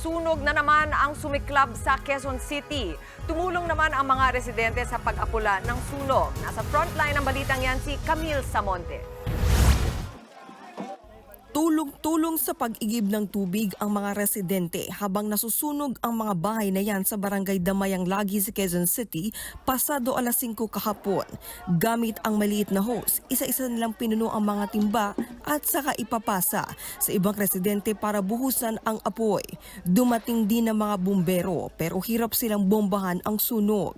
Sunog na naman ang sumiklab sa Quezon City. Tumulong naman ang mga residente sa pag-apula ng sunog. Nasa frontline ng balitang yan si Camille Samonte. Tulong-tulong sa pag-igib ng tubig ang mga residente habang nasusunog ang mga bahay na yan sa barangay Damayang Lagi sa Quezon City pasado alas 5 kahapon. Gamit ang maliit na hose, isa-isa nilang pinuno ang mga timba at saka ipapasa sa ibang residente para buhusan ang apoy. Dumating din ang mga bumbero pero hirap silang bombahan ang sunog.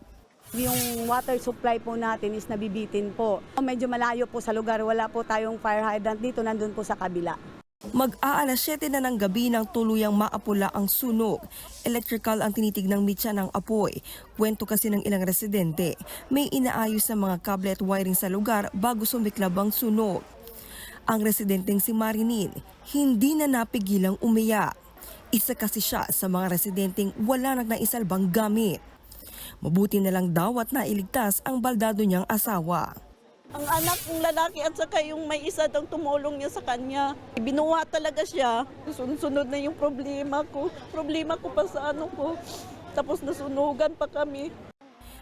Yung water supply po natin is nabibitin po. Medyo malayo po sa lugar, wala po tayong fire hydrant dito, nandun po sa kabila. Mag-aalas 7 na ng gabi nang tuluyang maapula ang sunog. Electrical ang tinitignang mitya ng apoy. Kwento kasi ng ilang residente, may inaayos sa mga kable at wiring sa lugar bago sumiklab ang sunog. Ang residenteng si Marinin, hindi na napigilang umiyak. Isa kasi siya sa mga residenteng wala nang naisalbang gamit. Mabuti na lang daw at nailigtas ang baldado niyang asawa. Ang anak kong lalaki at saka yung may isa daw tumulong niya sa kanya. Binuwa talaga siya. Sunod na yung problema ko. Problema ko pa sa ano ko. Tapos nasunugan pa kami.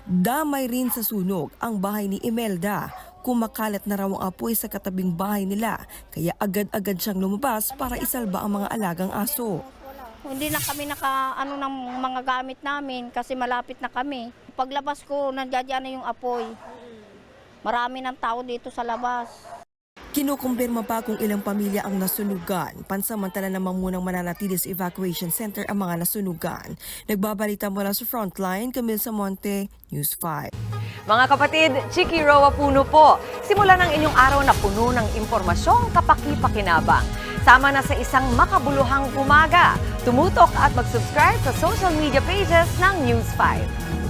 Damay rin sa sunog ang bahay ni Imelda. Kumakalat na raw ang apoy sa katabing bahay nila. Kaya agad-agad siyang lumabas para isalba ang mga alagang aso. Hindi na kami ng mga gamit namin kasi malapit na kami. Paglabas ko, nandiyan na yung apoy. Marami ng tao dito sa labas. Kinukumpirma pa kung ilang pamilya ang nasunugan. Pansamantala namang munang mananatili sa evacuation center ang mga nasunugan. Nagbabalita mula sa Frontline, Camille Samonte, News 5. Mga kapatid, Chiki Roa Puno po. Simula ng inyong araw na puno ng impormasyong kapaki-pakinabang. Sama na sa isang makabuluhang umaga. Tumutok at mag-subscribe sa social media pages ng News 5.